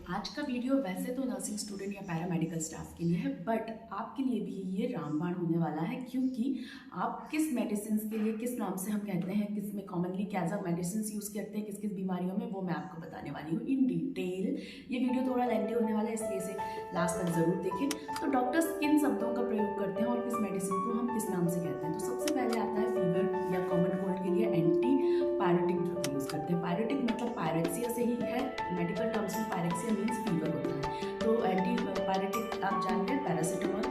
आज का वीडियो वैसे तो नर्सिंग स्टूडेंट या पैरामेडिकल स्टाफ के लिए है, बट आपके लिए भी ये रामबाण होने वाला है, क्योंकि आप किस मेडिसिन के लिए किस नाम से हम कहते हैं, किस में कॉमनली क्या सा मेडिसिन यूज़ करते हैं, किस किस बीमारियों में, वो मैं आपको बताने वाली हूँ इन डिटेल। ये वीडियो थोड़ा लेंथी होने वाला है, इसलिए इसे लास्ट तक ज़रूर देखें। तो डॉक्टर्स किन शब्दों का प्रयोग करते हैं और किस मेडिसिन को हम किस नाम से कहते हैं। तो सबसे पहले आता है फीवर या कॉमन कोल्ड के लिए एंटीपायरेटिक ड्रग यूज़ करते हैं। पायरेटिक मतलब पायरेक्सिया से ही है, मेडिकल टर्म्स में पायरेक्सिया मीन्स फीवर होता है। तो एंटीपायरेटिक आप जानते हैं पैरासीटामोल।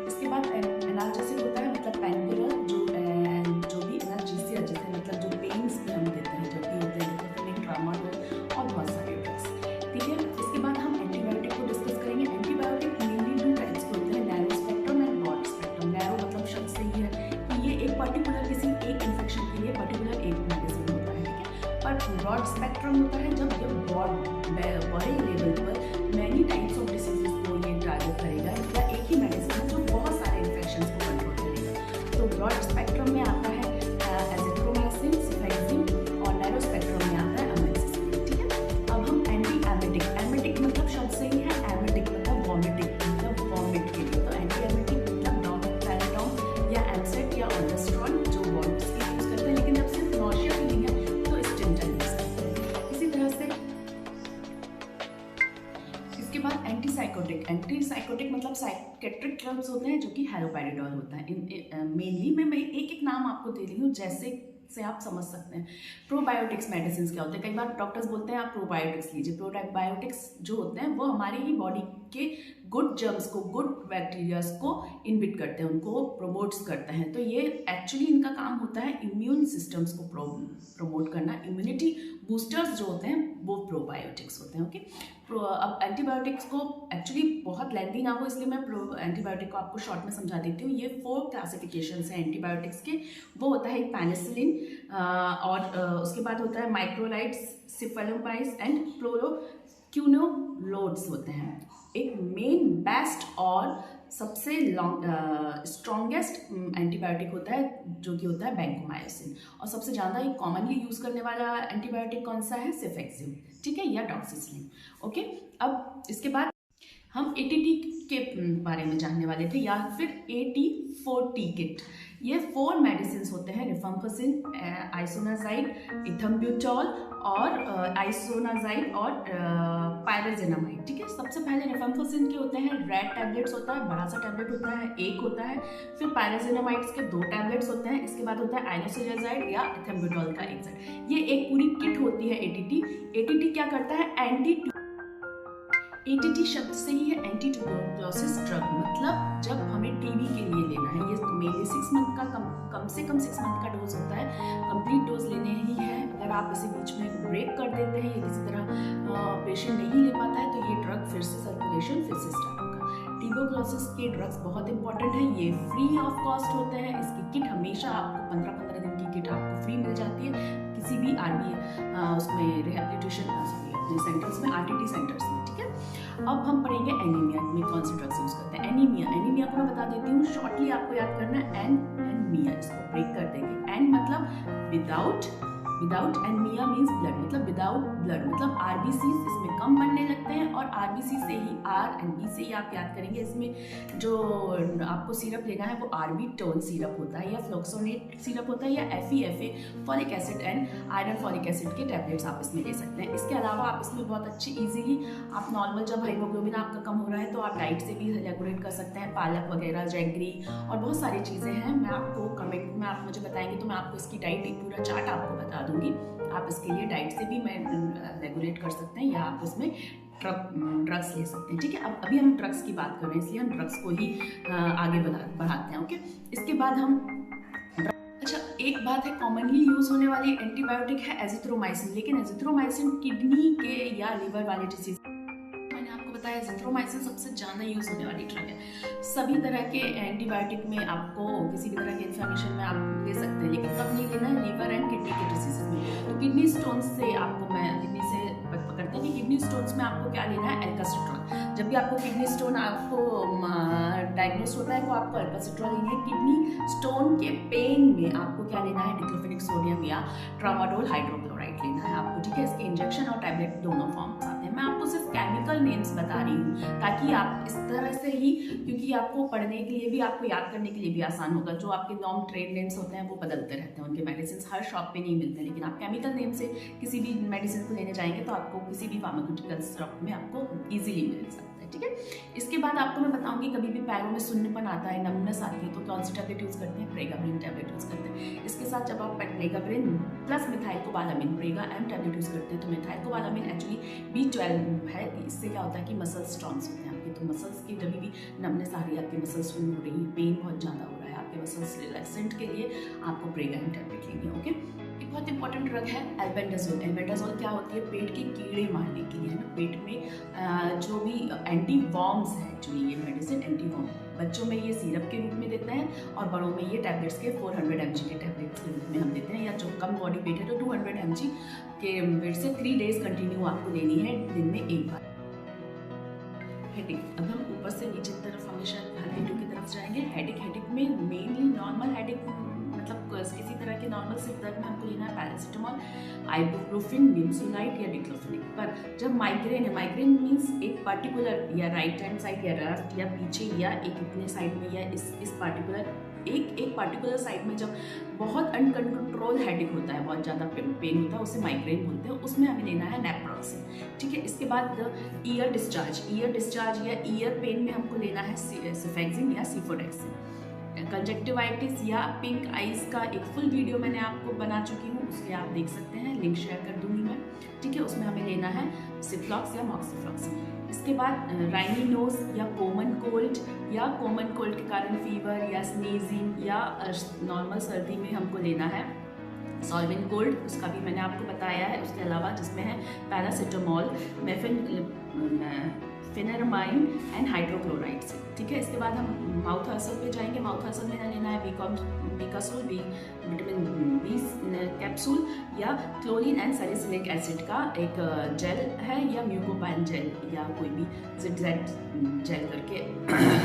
इसके बाद एनाल्जेसिक होता है, मतलब पेनकिलर जो भी एनाल्जेसिया जैसे मतलब जो पेन्स भी हम देते हैं, जो कि होते हैं डिक्लोफेनाक, ट्रामाडोल और बहुत सारे ड्रग्स। ठीक है, इसके बाद हम एंटीबायोटिक को डिस्कस करेंगे। एंटीबायोटिक मेनली 2 टाइप्स के होते हैं, narrow spectrum and broad spectrum. Narrow मतलब शब्द से ही है कि ये एक पर्टिकुलर किसी एक इन्फेक्शन के लिए पर्टिकुलर एक मेडिसिन होता है। ठीक है, पर ब्रॉड स्पेक्ट्रम होता है जब ये बड़े लेवल पर मैनी टाइप्स ऑफ डिसीजेस को ये टारगेट करेगा, या एक ही मेडिसिन है जो बहुत सारे इन्फेक्शंस को कंट्रोल करेगा। तो ब्रॉड स्पेक्ट्रम में आता है एजिथ्रोमाइसिन, सिफाइसिन, और नैरो स्पेक्ट्रम में आता है अमेक्सिसिलिन। ठीक है, अब हम एंटी एमेटिक, एमेटिक मतलब शब्द से ही है, एमेटिक मतलब वॉमिटिंग, मतलब वॉमिट के लिए। तो एंटी एमेटिक मतलब डॉमेट्राइडोन या एमसेट या ऑल्डोस्टेरॉन जो वॉमिट्स के यूज करते हैं, लेकिन जब सिर्फ नॉशिया फीलिंग है तो स्टिंजन यूज करते हैं। इसी तरह से इसके बाद एंटीसाइकोटिक, एंटीसाइकोटिक मतलब साइकेट्रिक ड्रग्स होते हैं जो कि हैलोपेरिडोल होता है। मेनली मैं एक एक नाम आपको दे रही हूँ जैसे से आप समझ सकते हैं। प्रोबायोटिक्स मेडिसिन क्या होते हैं, कई बार डॉक्टर्स बोलते हैं आप प्रोबायोटिक्स लीजिए। प्रोबायोटिक्स जो होते हैं वो हमारी ही बॉडी के गुड जर्म्स को, गुड बैक्टीरियाज को इनहिबिट करते हैं, उनको प्रमोट्स करते हैं। तो ये एक्चुअली इनका काम होता है इम्यून सिस्टम्स को प्रमोट करना। इम्यूनिटी बूस्टर्स जो होते हैं वो प्रोबायोटिक्स होते हैं। ओके, अब एंटीबायोटिक्स को एक्चुअली बहुत लेंथी ना हो, इसलिए मैं एंटीबायोटिक को आपको शॉर्ट में समझा देती हूँ। ये 4 क्लासिफिकेशंस हैं एंटीबायोटिक्स के। वो होता है एक पेनिसिलिन, और उसके बाद होता है माइक्रोलाइड्स, सिफेलोपाइड्स एंड फ्लोरोक्यूनोलोड्स होते हैं। एक मेन बेस्ट और सबसे स्ट्रॉन्गेस्ट एंटीबायोटिक होता है जो कि होता है वैंकोमाइसिन, और सबसे ज़्यादा एक कॉमनली यूज़ करने वाला एंटीबायोटिक कौन सा है, सेफेक्सिम। ठीक है, या डॉक्सिसिलिन। ओके, अब इसके बाद हम एटीटी के बारे में जानने वाले थे, या फिर AT4T किट। ये 4 मेडिसिन होते हैं, रिफाम्पिसिन, आइसोनाजाइड, इथम्ब्यूटॉल और आइसोनाजाइड और पायराजेनामाइड। ठीक है, सबसे पहले रिफाम्पिसिन के होते हैं रेड टैबलेट्स होता है, बड़ा सा टैबलेट होता है, एक होता है। फिर पायराजेनामाइड्स के 2 टैबलेट्स होते हैं। इसके बाद होता है आइनोसिलाजाइड या इथम्ब्यूटॉल का एक सेट। ये एक पूरी किट होती है एटीटी। एटीटी क्या करता है, एटीटी शब्द से ही है एंटी ट्यूबरकुलोसिस ड्रग, मतलब जब हमें टीबी के लिए लेना है। ये मेनली 6 मंथ का कम से कम 6 मंथ का डोज होता है, कंप्लीट डोज लेने ही है। अगर आप इसे बीच में ब्रेक कर देते हैं या किसी तरह पेशेंट नहीं ले पाता है तो ये ड्रग फिर से सर्कुलेशन फिर से स्टार्ट होगा। ट्यूबरकुलोसिस के ड्रग्स बहुत इंपॉर्टेंट है, ये फ्री ऑफ कॉस्ट होते हैं। इसकी किट हमेशा आपको 15-15 दिन की किट आपको फ्री मिल जाती है किसी भी उसमें रिहेबिलिटेशन सेंटर्स में, RTT सेंटर्स में। ठीक है, अब हम पढ़ेंगे एनीमिया में कौन से ड्रग्स यूज करते हैं। एनीमिया को मैं बता देती हूँ, शॉर्टली आपको याद करना है एंड मिया, इसको ब्रेक कर देंगे। एंड मतलब without and aemia means blood, मतलब विदाउट ब्लड, मतलब RBCs इसमें कम बनने लगते हैं, और RBC से ही RNB से ही आप याद करेंगे। इसमें जो आपको सिरप लेना है वो आर्बिटोन सिरप होता है, या फ्लोक्सोनेट सिरप होता है, या FEFA folic acid and iron folic acid के टैबलेट्स आप इसमें ले सकते हैं। इसके अलावा आप इसमें बहुत अच्छी ईजिली आप नॉर्मल जब हीमोग्लोबिन आपका कम हो रहा है तो आप डाइट से भी रेगुलेट कर सकते हैं, पालक वगैरह, जैगरी और बहुत सारी चीज़ें हैं। मैं आपको कमेंट में आप मुझे बताएंगे तो मैं आपको इसकी डाइट एक पूरा चार्ट आपको बता दूंगी। आप इसके लिए डाइट से भी मैं रेगुलेट कर सकते हैं, या आप इसमें ड्रग्स ले सकते हैं। ठीक है, अब अभी हम ड्रग्स की बात कर रहे हैं, इसलिए हम ड्रग्स को ही आगे बढ़ाते हैं। ओके, इसके बाद हम अच्छा, एक बात है, कॉमनली यूज होने वाली एंटीबायोटिक है एजिथ्रोमाइसिन, लेकिन एजिथ्रोमाइसिन किडनी के या लिवर वाले डिसीज, मैंने आपको बताया एजिथ्रोमाइसिन सबसे ज़्यादा यूज होने वाली ड्रग है। सभी तरह के एंटीबायोटिक में आपको किसी भी तरह के इन्फ्लेमेशन में आप ले सकते हैं, लेकिन कब नहीं लेना है, लीवर एंड किडनी के डिसीज में। तो किडनी स्टोन्स से आपको, मैं किडनी से पकड़ते हैं कि किडनी स्टोन्स में आपको क्या लेना है, एल्कासिट्रॉल। जब भी आपको किडनी स्टोन आपको डायग्नोस होता है तो आपको एल्कासिट्रॉल लेनी है। किडनी स्टोन के पेन में आपको क्या लेना है, डिक्लोफेनिक सोडियम या ट्रामाडोल हाइड्रोक्लोराइड लेना है आपको। ठीक है, इसके इंजेक्शन और टैबलेट दोनों फॉर्म्स आते हैं। मैं आपको सिर्फ केमिकल सिंपल नेम्स बता रही हूँ ताकि आप इस तरह से ही, क्योंकि आपको पढ़ने के लिए भी, आपको याद करने के लिए भी आसान होगा। जो आपके नॉन ट्रेड नेम्स होते हैं वो बदलते रहते हैं, उनके मेडिसिन हर शॉप पे नहीं मिलते हैं, लेकिन आप केमिकल नेम से किसी भी मेडिसिन को लेने जाएंगे तो आपको किसी भी फार्मास्यूटिकल शॉप में आपको ईजिली मिल सकता है। ठीक है, इसके बाद आपको मैं बताऊंगी कभी भी पैरों में सुन्नपन आता है, नमनेस आती है, तो कौन सी टैबलेट यूज़ करते हैं? प्रेगाब्रिन टैबलेट यूज़ करते हैं। इसके साथ जब आप pregabalin plus methylcobalamin, Prega M tablet use करते हैं, तो मिथाइलकोबालामिन एक्चुअली B12 है। इससे क्या होता है कि मसल्स स्ट्रॉन्ग होते हैं आपके, तो मसल्स की जब भी नमनेस आ रही है, आपकी मसल्स स्विंग हो रही है, पेन बहुत ज़्यादा हो रहा है, आपके मसल्स रिलैक्सेंट के लिए आपको प्रेगा एम टैबलेट लेनी है। ओके, बहुत इंपॉर्टेंट ड्रग है एल्बेंडाजोल। एल्बेंडाजोल क्या होती है? पेट के कीड़े मारने के लिए, है ना। पेट में जो भी एंटी वॉर्म्स है, एक्चुअली ये मेडिसिन एंटी वॉर्म, बच्चों में ये सिरप के रूप में देते हैं और बड़ों में ये टैबलेट्स के 400 mg के टैबलेट्स के रूप में हम देते हैं, या जो कम बॉडी वेट है तो 200 mg के वेट से 3 डेज कंटिन्यू आपको लेनी है, दिन में एक बार। हेडेक, अब हम ऊपर से नीचे की तरफ हमेशा हेडेक की तरफ जाएंगे। हेडेक में मेनली नॉर्मल हेडेक, मतलब किसी तरह के नॉर्मल सिर दर्द में हमको लेना है पैरासीटामोल, आइबुप्रोफेन, निम्सोलाइड या डिक्लोफेनिक। पर जब माइग्रेन है, माइग्रेन मीन्स एक पर्टिकुलर या राइट हैंड साइड या लेफ्ट या पीछे या एक इतने साइड में या इस पार्टिकुलर एक पार्टिकुलर साइड में जब बहुत अनकंट्रोल हेडेक होता है, बहुत ज़्यादा पेन होता है, उसे माइग्रेन बोलते हैं, उसमें हमें लेना है नेप्रोक्सिन। ठीक है, इसके बाद ईयर डिस्चार्ज या ईयर पेन में हमको लेना है सेफेक्सिन या सिफोडेक्सिन। कंजक्टिवाइटिस या पिंक आइज का एक फुल वीडियो मैंने आपको बना चुकी हूँ, उसके आप देख सकते हैं, लिंक शेयर कर दूंगी मैं। ठीक है, उसमें हमें लेना है सिफ्लॉक्स या मॉक्सिफ्लॉक्सिन। इसके बाद राइनी नोज या कॉमन कोल्ड के कारण फीवर या स्नीजिंग या नॉर्मल सर्दी में हमको लेना है सॉल्वेंट कोल्ड, उसका भी मैंने आपको बताया है। उसके अलावा जिसमें है पैरासीटामोल, फेनेरमाइन एंड हाइड्रोक्लोराइड से। ठीक है, इसके बाद हम माउथ अल्सर पे जाएंगे। माउथ अल्सर में लेना है बीकासोल, विटामिन बी कैप्सूल या क्लोरीन एंड सैलिसिलिक एसिड का एक जेल है, या म्यूकोपाइन जेल या कोई भी ZZ जेल करके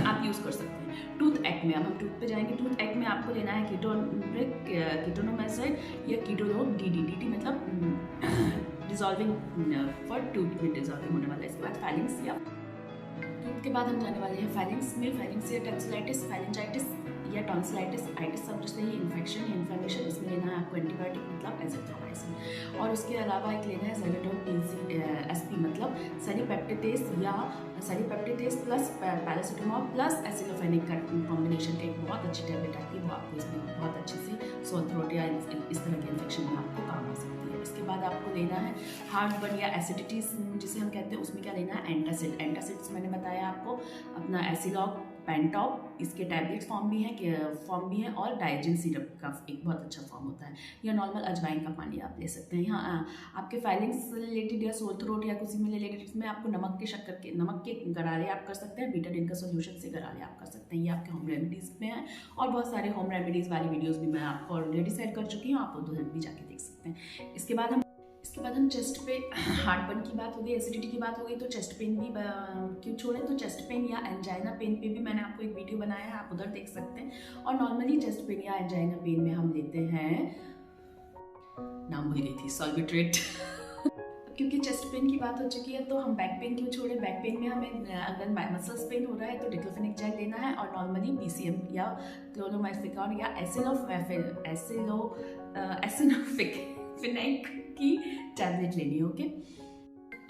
आप यूज़ कर सकते हैं। टूथ एक्ट में, अब हम टूथ पे जाएंगे। टूथ एक्ट में आपको लेना है कीटोनोमेसाइड या कीटोनोल DDT, मतलब डिजॉल्विंग फॉर टूथ में डिजॉल्विंग होने वाला है। इसके बाद फैलिंग्स या टूथ के बाद हम जाने वाले हैं फैलिंग्स में। फैलिंग्स या टेंसिलाइटिस, फैलिंजाइटिस या टॉन्सिलाइटिस, आइटिस सब जैसे ही इन्फेक्शन या इन्फ्लेमेशन, इसमें लेना है आपको एंटीबायोटिक मतलब एजिथ्रोमाइसिन। और उसके अलावा एक लेना है ज़ेलेडोन SP मतलब सेरीपेप्टेस प्लस पैरासीटामोल प्लस एसिलोफेनिक का कॉम्बिनेशन का एक बहुत अच्छी टैबलेट आती है, वो आपको इसमें बहुत अच्छे से सोर थ्रोट या इस तरह के इन्फेक्शन में आपको काम आ सकती है। इसके बाद आपको लेना है हार्ट बर्न या एसिडिटी जिसे हम कहते हैं, उसमें क्या लेना है? एंटासिड मैंने बताया आपको, अपना एसिलॉक, पेंटॉप, इसके टैबलेट्स फॉर्म भी हैं और डाइजिन सिरप का एक बहुत अच्छा फॉर्म होता है, या नॉर्मल अजवाइन का पानी आप ले सकते हैं। यहाँ आपके फाइलिंग्स से रिलेटेड या सोर थ्रोट या किसी में रिलेटेड, इसमें आपको नमक के गरारे आप कर सकते हैं, बीटाडिन का सोल्यूशन से गरारे आप कर सकते हैं, ये आपके होम रेमेडीज़ में है। और बहुत सारे होम रेमेडीज़ वाली वीडियोज़ भी मैं आपको ऑलरेडी शेयर कर चुकी हूँ, आप उधर भी जाके देख सकते हैं। इसके बाद हम चेस्ट पे, हार्टबर्न की बात हो गई, एसिडिटी की बात हो गई, तो चेस्ट पेन भी क्यों छोड़ें, तो चेस्ट पेन या एंजाइना पेन पे भी मैंने आपको एक वीडियो बनाया है, आप उधर देख सकते हैं। और नॉर्मली चेस्ट पेन या एंजाइना पेन में हम लेते हैं, नाम भूल गई थी, सॉल्बिट्रेट क्योंकि चेस्ट पेन की बात हो चुकी है तो हम बैक पेन क्यों छोड़ें। बैक पेन में हमें अगर मसल्स पेन हो रहा है तो डिक्लोफेनिक जेल लेना है, और नॉर्मली PCM या क्लोरोमाइफिकॉन या एसिनोफिनाइक की टैबलेट लेनी है। ओके,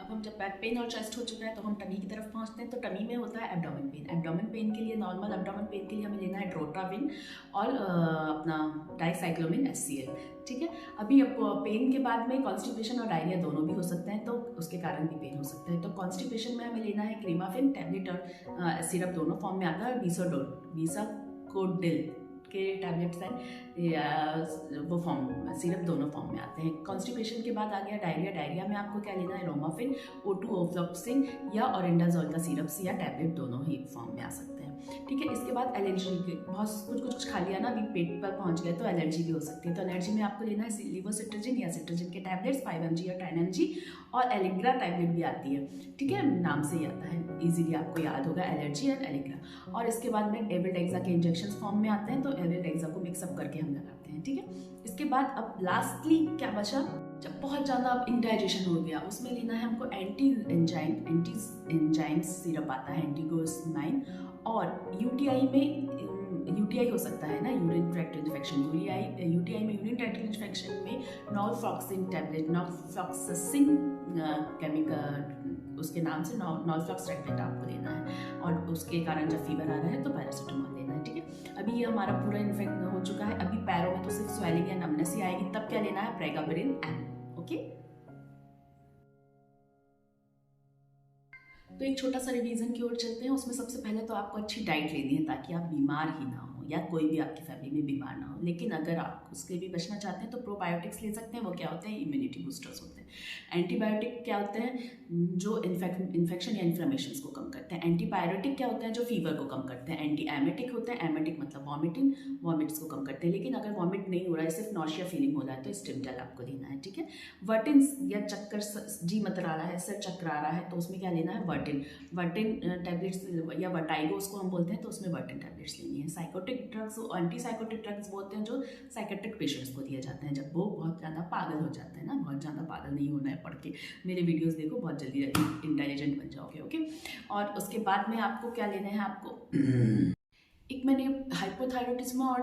अब हम जब बैक पेन और चेस्ट हो चुका है तो हम टमी की तरफ पहुंचते हैं। तो टमी में होता है एब्डोमेन पेन। एब्डोमेन पेन के लिए, नॉर्मल एब्डोमेन पेन के लिए हमें लेना है ड्रोटाविन और अपना डाइसाइक्लोमिन HCl। ठीक है, अभी अब पेन के बाद में कॉन्स्टिपेशन और डायरिया दोनों भी हो सकते हैं, तो उसके कारण भी पेन हो सकता है। तो कॉन्स्टिपेशन में हमें लेना है क्रीमाफिन टैबलेट और सिरप दोनों फॉर्म में आता है, बीसाकोडिल के टैबलेट्स हैं, वो फॉर्म सिरप दोनों फॉर्म में आते हैं। कॉन्स्टिपेशन के बाद आ गया डायरिया में आपको क्या लेना है? रोमाफिन, O2 ओफ्लॉक्सिन या ओरेंडाजोल का सिरप या टैबलेट दोनों ही फॉर्म में आ सकते हैं। ठीक है, इसके बाद एलर्जी, बहुत कुछ खा लिया ना, अभी पेट पर पहुंच गए तो एलर्जी भी हो सकती है। तो एलर्जी में आपको लेना है लिवोसिट्राजिन या सिट्राजिन के टैबलेट्स 5 mg या 10 mg, और एलिग्रा टैबलेट भी आती है। ठीक है, नाम से ही आता है, इजीली आपको याद होगा, एलर्जी एंड एलिग्रा। और इसके बाद में एविल्डेक्सा के इंजेक्शन फॉर्म में आते हैं, तो एविल्डेक्सा को मिक्सअप करके हम लगाते हैं। ठीक है, इसके बाद अब लास्टली क्या बचा? जब बहुत ज़्यादा इंडाइजेशन हो गया, उसमें लेना है हमको एंटी एंजाइम सिरप आता है, एंटीगोसमाइन। और यूटीआई में यूटीआई हो सकता है ना, यूरिन ट्रैक्ट इन्फेक्शन, यूटीआई में यूरिन ट्रैक्ट इन्फेक्शन में नॉरफ्लॉक्सिन टैबलेट, नॉरफ्लॉक्सिन केमिकल उसके नाम से नॉरफ्लॉक्स टैबलेट आपको लेना है। और उसके कारण जब फीवर आ रहा है तो पैरासीटामोल लेना है, ठीक है। अभी ये हमारा पूरा इन्फेक्ट हो चुका है, अभी पैरों में तो सिर्फ स्वेलिंग या नमनेस ही आएगी, तब क्या लेना है, प्रेगाबरिन एम। ओके, तो एक छोटा सा रिवीजन की ओर चलते हैं। उसमें सबसे पहले तो आपको अच्छी डाइट लेनी है ताकि आप बीमार ही ना हो या कोई भी आपकी फैमिली में बीमार ना हो। लेकिन अगर आप उसके भी बचना चाहते हैं तो प्रोबायोटिक्स ले सकते हैं। वो क्या होते हैं, इम्यूनिटी बूस्टर्स होते हैं। एंटीबायोटिक क्या होते हैं, जो इन्फेक्शन या इन्फ्लेमेशन को कम करते हैं। एंटीबायोटिक क्या होते हैं, जो फीवर को कम करते हैं। एंटी एमेटिक होते हैं, एमेटिक मतलब वॉमिट्स को कम करते हैं। लेकिन अगर वॉमिट नहीं हो रहा है, सिर्फ नॉशिया फीलिंग हो रहा है, तो स्टिमडेल आपको लेना है, ठीक है। वर्टिन या चक्कर जी मतरा रहा है, सर चक्कर आ रहा है, तो उसमें क्या लेना है, वर्टिन टैबलेट्स या वर्टाइगो उसको हम बोलते हैं, तो उसमें वर्टिन टैबलेट्स लेनी है। Psychotic drugs, anti psychotic drugs बोलते हैं, जो साइकेट्रिक पेशेंट्स को दिए जाते हैं जब वो बहुत ज़्यादा पागल हो जाते हैं ना। बहुत ज़्यादा पागल नहीं होना है, पढ़ के मेरे वीडियोस देखो, बहुत जल्दी इंटेलिजेंट बन जाओगे। ओके, और उसके बाद में आपको क्या लेना है, आपको एक मैंने हाइपोथायरॉयडिज्म और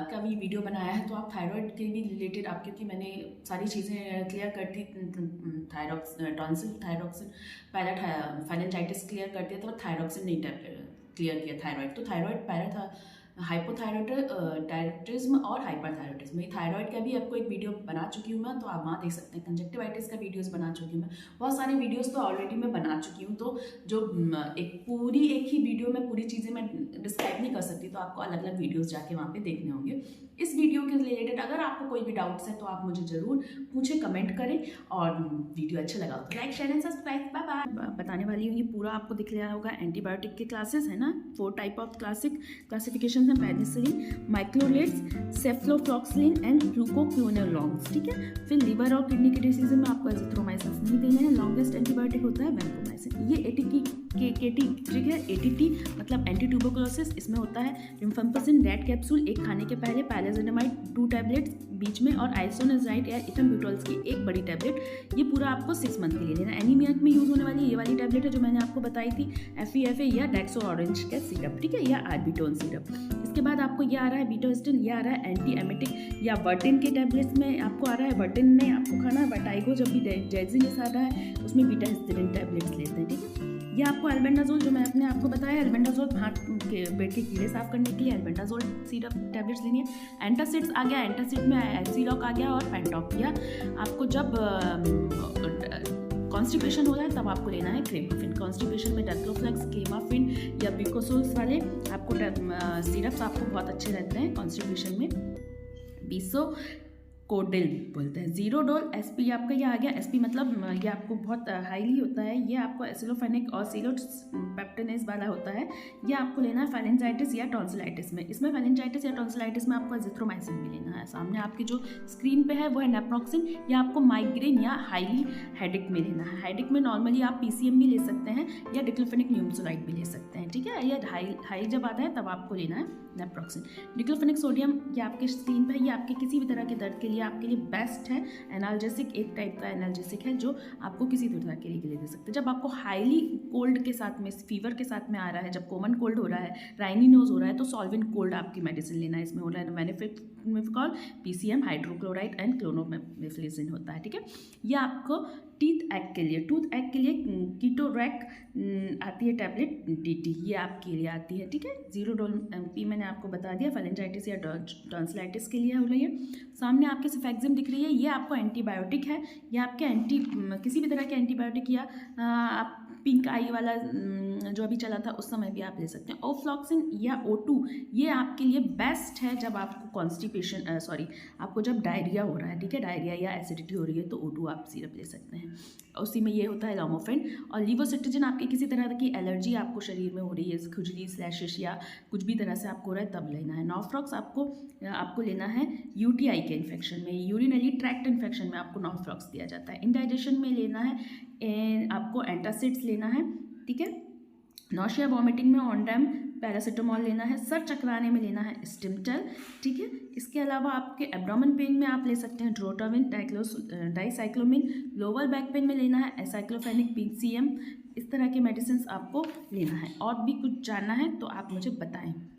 का भी वीडियो बनाया है, तो आप थायराइड के भी रिलेटेड आप, क्योंकि मैंने सारी चीज़ें क्लियर कर दी, टॉन्सिल, थायरॉक्सिन, पहला फाइलेंजाइटिस क्लियर कर दिया, तो थायरॉक्सिन नहीं क्लियर किया, थायराइड। तो थायराइड, हाइपोथायरॉयडिज्म और हाइपरथायरॉयडिज्म, थायराइड का भी आपको एक वीडियो बना चुकी हूँ मैं, तो आप वहाँ देख सकते हैं। कंजक्टिवाइटिस का वीडियोस बना चुकी हूँ मैं, बहुत सारे वीडियोस तो ऑलरेडी मैं बना चुकी हूँ। तो जो एक ही वीडियो में पूरी चीज़ें मैं डिस्क्राइब नहीं कर सकती, तो आपको अलग अलग वीडियोस जाके वहाँ पे देखने होंगे। इस वीडियो के रिलेटेड अगर आपको कोई भी डाउट्स है तो आप मुझे ज़रूर पूछें, कमेंट करें। और वीडियो अच्छा लगा तो like, share and subscribe. Bye bye. बताने वाली हूँ, ये पूरा आपको दिख लिया होगा। एंटीबायोटिक के क्लासेस है ना, 4 टाइप ऑफ क्लासिफिकेशन है, पेनिसिलिन, माइक्लोलेट्स, सेफ्लोफ्लॉक्सिलिन एंड ग्लूकोक्विनोलॉन्स, ठीक है। फिर लिवर और किडनी के डिसीज में आपको एजिथ्रोमाइसिन नहीं देना है। लॉन्गेस्ट एंटीबायोटिक होता है वैंकोमाइसिन। ये एटीटी ठीक है, एटीटी मतलब एंटी ट्यूबरकुलोसिस, इसमें होता है रिम्फाम्पिसिन रेड कैप्सूल एक खाने के पहले, पैराजेनामाइड 2 टैबलेट्स बीच में, और आइसोनाजाइड या इथम्ब्यूटोल्स की एक बड़ी टैबलेट। ये पूरा आपको 6 मंथ के लिए लेना। एनीमिया में यूज होने वाली ये वाली टैबलेट है जो मैंने आपको बताई थी, FEFA या डेक्सो ऑरेंज का सिरप, ठीक है, या आर्बिटोन सिरप। इसके बाद आपको ये आ रहा है बीटास्टिन, ये आ रहा है एंटी एमेटिक या वर्टिन के टैबलेट्स में आपको आ रहा है। वर्टिन में आपको खाना है वर्टाइगो, जब भी जैजिनिस आ रहा है उसमें बीटास्टिन टैबलेट्स लेते हैं, ठीक है। ये आपको एल्बेंडाजोल, जो मैं अपने आपको बताया, एल्बेंडाजोल हाथ के पेट के कीड़े साफ करने के लिए एल्बेंडाजोल सिरप टैबलेट्स लेनी है। एंटासिड्स आ गया, एंटासिड में एसिलॉक आ गया और पेंटोपिया। आपको जब कॉन्स्टिपेशन हो रहा है तब आपको लेना है क्लेमाफिन। कॉन्स्टिपेशन में डेक्लोफ्लेक्स, क्लेमाफिन या बिकोसोल्स वाले आपको सिरप्स आपको बहुत अच्छे रहते हैं कॉन्स्टिपेशन में। बीसो कोडिल बोलते हैं। जीरोडोल SP आपका ये आ गया। SP मतलब ये आपको बहुत हाईली होता है, ये आपको एसिलोफेनिक और सिलोपेप्टेनेस वाला होता है। ये आपको लेना है फाइलेंजाइटिस या टॉन्सिलाइटिस में। इसमें फाइलेंजाइटिस या टॉन्सिलाइटिस में आपको एजिथ्रोमाइसिन भी लेना है। सामने आपकी जो स्क्रीन पे है वो है नेप्रोक्सिन। या आपको माइग्रेन या हाईली हेडेक में लेना है। हेडेक में नॉर्मली आप PCM भी ले सकते हैं या डिक्लोफेनिक न्यूमोसोलाइड भी ले सकते हैं, ठीक है। ये हाई जब आता है तब आपको लेना है नेप्रोक्सिन। डिक्लोफेनिक सोडियम ये आपके स्क्रीन पर, ये आपके किसी भी तरह के दर्द के लिए आपके लिए बेस्ट है। एनाल्जेसिक एक टाइप का एनाल्जेसिक है जो आपको किसी भी तरह के लिए दे सकते हैं। जब आपको हाईली कोल्ड के साथ में, फीवर के साथ में आ रहा है, जब कॉमन कोल्ड हो रहा है, राइनी नोज हो रहा है, तो सॉल्वेंट कोल्ड आपकी मेडिसिन लेना है। इसमें हो रहा है मैनिफिकॉल, PCM, हाइड्रोक्लोराइड एंड क्लोनोमेफ्लिजिन होता है, ठीक है। ये आपको टूथ एग के लिए कीटोरैक आती है टैबलेट DT, ये आपके लिए आती है, ठीक है। जीरोडोल MP मैंने आपको बता दिया, फाइलेंजाइटिस या टॉन्सिलाइटिस के लिए हो रही है। सामने आपके सिफेक्सिम दिख रही है, ये आपको एंटीबायोटिक है। ये आपके किसी भी तरह के एंटीबायोटिक या आप पिंक आई वाला जो अभी चला था उस समय भी आप ले सकते हैं। ओफ्लॉक्सिन या O2 ये आपके लिए बेस्ट है जब आपको आपको जब डायरिया हो रहा है, ठीक है, डायरिया या एसिडिटी हो रही है, तो O2 आप सिरप ले सकते हैं। उसी में ये होता है लॉमोफेन। और लिवोसिट्रिजिन आपके किसी तरह की एलर्जी आपको शरीर में हो रही है, खुजली, स्लैशेस या कुछ भी तरह से आपको हो रहा है, तब लेना है। नॉफ्लॉक्स आपको लेना है UTI के इन्फेक्शन में, यूरिनरी ट्रैक्ट इन्फेक्शन में आपको नॉफ्लॉक्स दिया जाता है। इंडाइजेशन में लेना है आपको एंटासिड्स लेना है, ठीक है। नॉशिया वॉमिटिंग में ऑनडैम, पैरासीटामोल लेना है, सर चकराने में लेना है स्टिमटेल, ठीक है। इसके अलावा आपके एब्डोमेन पेन में आप ले सकते हैं ड्रोटाविन, डाइसाइक्लोमिन, लोअर बैक पेन में लेना है एसाइक्लोफेनिक PCM। इस तरह के मेडिसिन आपको लेना है। और भी कुछ जानना है तो आप मुझे बताएं।